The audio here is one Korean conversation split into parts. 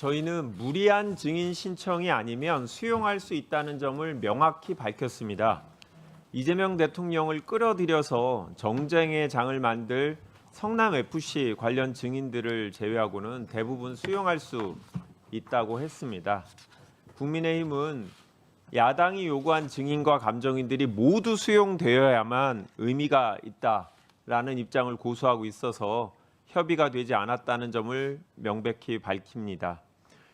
저희는 무리한 증인 신청이 아니면 수용할 수 있다는 점을 명확히 밝혔습니다. 이재명 대통령을 끌어들여서 정쟁의 장을 만들 성남FC 관련 증인들을 제외하고는 대부분 수용할 수 있다고 했습니다. 국민의힘은 야당이 요구한 증인과 감정인들이 모두 수용되어야만 의미가 있다라는 입장을 고수하고 있어서 협의가 되지 않았다는 점을 명백히 밝힙니다.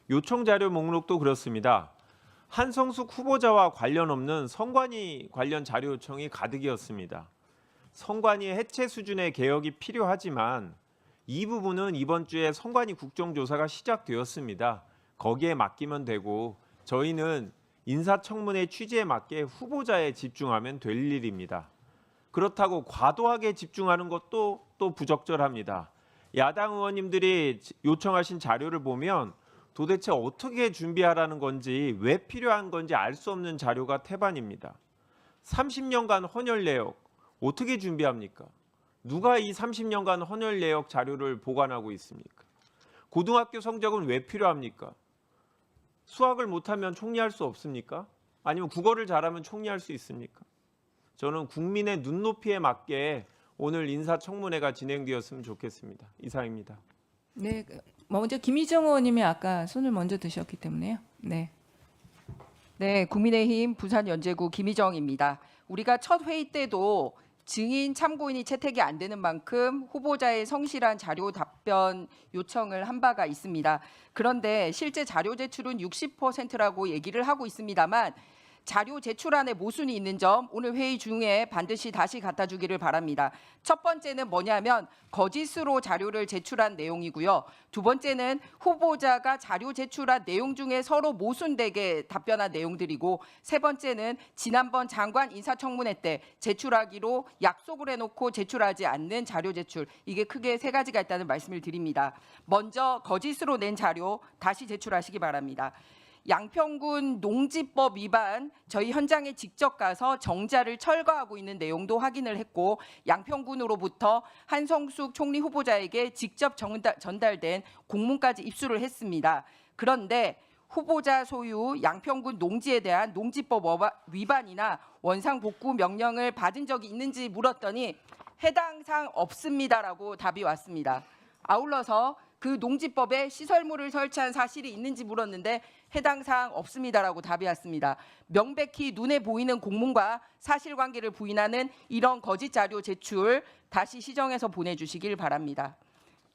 요청 자료 목록도 그렇습니다. 한성숙 후보자와 관련 없는 선관위 관련 자료 요청이 가득이었습니다. 선관위 해체 수준의 개혁이 필요하지만 이 부분은 이번 주에 선관위 국정조사가 시작되었습니다. 거기에 맡기면 되고 저희는 인사청문회 취지에 맞게 후보자에 집중하면 될 일입니다. 그렇다고 과도하게 집중하는 것도 또 부적절합니다. 야당 의원님들이 요청하신 자료를 보면 도대체 어떻게 준비하라는 건지 왜 필요한 건지 알 수 없는 자료가 태반입니다. 30년간 헌혈 내역 어떻게 준비합니까? 누가 이 30년간 헌혈 내역 자료를 보관하고 있습니까? 고등학교 성적은 왜 필요합니까? 수학을 못하면 총리할 수 없습니까? 아니면 국어를 잘하면 총리할 수 있습니까? 저는 국민의 눈높이에 맞게 오늘 인사청문회가 진행되었으면 좋겠습니다. 이상입니다. 네, 먼저 김희정 의원님이 아까 손을 먼저 드셨기 때문에요. 네. 네, 국민의힘 부산 연제구 김희정입니다. 우리가 첫 회의 때도 증인 참고인이 채택이 안 되는 만큼 후보자의 성실한 자료 답변 요청을 한 바가 있습니다. 그런데 실제 자료 제출은 60%라고 얘기를 하고 있습니다만 자료 제출안에 모순이 있는 점 오늘 회의 중에 반드시 다시 갖다 주기를 바랍니다. 첫 번째는 뭐냐면 거짓으로 자료를 제출한 내용이고요. 두 번째는 후보자가 자료 제출한 내용 중에 서로 모순되게 답변한 내용들이고 세 번째는 지난번 장관 인사청문회 때 제출하기로 약속을 해놓고 제출하지 않는 자료 제출. 이게 크게 세 가지가 있다는 말씀을 드립니다. 먼저 거짓으로 낸 자료 다시 제출하시기 바랍니다. 양평군 농지법 위반 저희 현장에 직접 가서 정자를 철거하고 있는 내용도 확인을 했고 양평군으로부터 한성숙 총리 후보자에게 직접 전달된 공문까지 입수를 했습니다. 그런데 후보자 소유 양평군 농지에 대한 농지법 위반이나 원상복구 명령을 받은 적이 있는지 물었더니 해당 사항 없습니다라고 답이 왔습니다. 아울러서 그 농지법에 시설물을 설치한 사실이 있는지 물었는데 해당 사항 없습니다라고 답이 왔습니다. 명백히 눈에 보이는 공문과 사실관계를 부인하는 이런 거짓 자료 제출 다시 시정해서 보내주시길 바랍니다.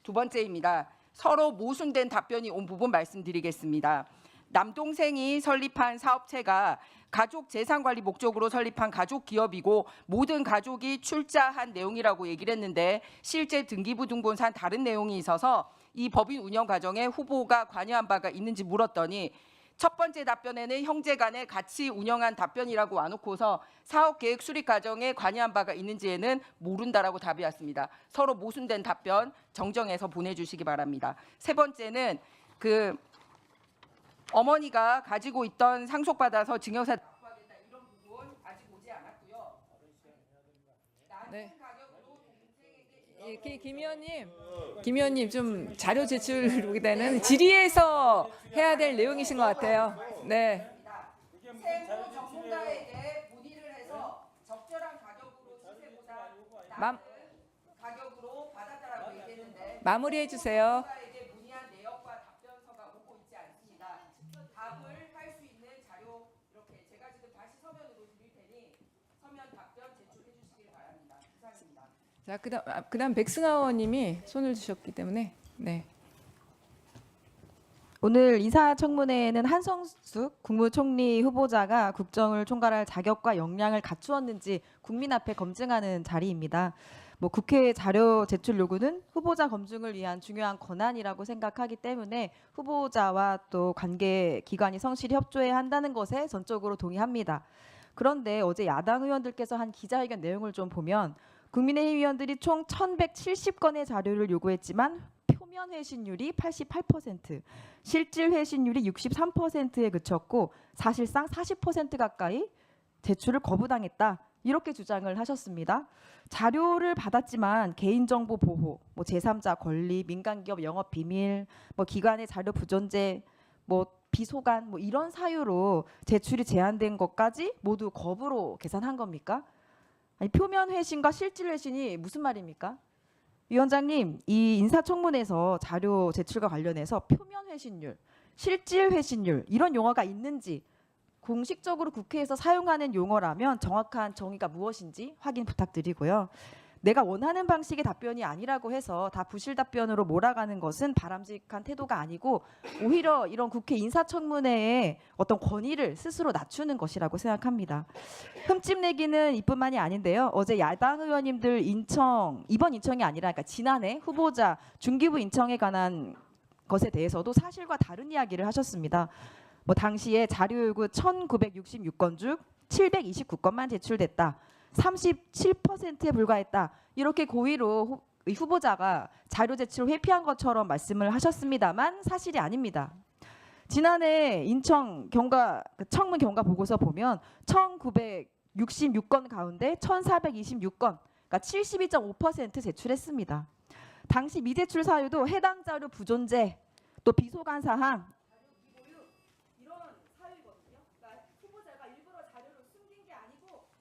두 번째입니다. 서로 모순된 답변이 온 부분 말씀드리겠습니다. 남동생이 설립한 사업체가 가족 재산관리 목적으로 설립한 가족 기업이고 모든 가족이 출자한 내용이라고 얘기를 했는데 실제 등기부등본상 다른 내용이 있어서 이 법인 운영 과정에 후보가 관여한 바가 있는지 물었더니 첫 번째 답변에는 형제간에 같이 운영한 답변이라고 와놓고서 사업계획 수립 과정에 관여한 바가 있는지에는 모른다라고 답이 왔습니다. 서로 모순된 답변 정정해서 보내주시기 바랍니다. 세 번째는 어머니가 가지고 있던 상속받아서 증여세 납부하겠다 이런 부분 아직 오지 않았고요. 네. 김 의원님 좀 자료 제출보다는 질의에서 해야 될 내용이신 것 같아요. 네. 세무 전문가에게 문의를 해서 적절한 가격으로 시세보다 낮은 가격으로 받았다라고 얘기했는데 마무리해 주세요. 전문가에게 문의한 내역과 답변서가 오고 있지 않습니다. 답을 할 수 있는 자료 이렇게 제가 지금 다시 서면으로 드릴 테니 서면 답변 제출해 주시길 바랍니다. 이상입니다. 자, 그다음 백승하 의원님이 손을 드셨기 때문에 네. 오늘 인사청문회에는 한성숙 국무총리 후보자가 국정을 총괄할 자격과 역량을 갖추었는지 국민 앞에 검증하는 자리입니다. 국회 자료 제출 요구는 후보자 검증을 위한 중요한 권한이라고 생각하기 때문에 후보자와 또 관계 기관이 성실히 협조해야 한다는 것에 전적으로 동의합니다. 그런데 어제 야당 의원들께서 한 기자회견 내용을 좀 보면 국민의힘 의원들이 총 1,170건의 자료를 요구했지만 표면 회신율이 88%, 실질 회신율이 63%에 그쳤고 사실상 40% 가까이 제출을 거부당했다. 이렇게 주장을 하셨습니다. 자료를 받았지만 개인정보 보호, 뭐 제3자 권리, 민간기업 영업 비밀, 뭐 기관의 자료 부존재, 뭐 비소관 뭐 이런 사유로 제출이 제한된 것까지 모두 거부로 계산한 겁니까? 아니, 표면 회신과 실질 회신이 무슨 말입니까? 위원장님, 이 인사청문회에서 자료 제출과 관련해서 표면 회신율, 실질 회신율 이런 용어가 있는지 공식적으로 국회에서 사용하는 용어라면 정확한 정의가 무엇인지 확인 부탁드리고요. 내가 원하는 방식의 답변이 아니라고 해서 다 부실 답변으로 몰아가는 것은 바람직한 태도가 아니고 오히려 이런 국회 인사청문회의 어떤 권위를 스스로 낮추는 것이라고 생각합니다. 흠집 내기는 이뿐만이 아닌데요. 어제 야당 의원님들 이번 인청이 아니라 그러니까 지난해 후보자 중기부 인청에 관한 것에 대해서도 사실과 다른 이야기를 하셨습니다. 뭐 당시에 자료 요구 1966건 중 729건만 제출됐다. 37%에 불과했다. 이렇게 고의로 후보자가 자료 제출을 회피한 것처럼 말씀을 하셨습니다만 사실이 아닙니다. 지난해 인청 청문 경과 보고서 보면 1966건 가운데 1426건, 그러니까 72.5% 제출했습니다. 당시 미제출 사유도 해당 자료 부존재, 또 비소관 사항,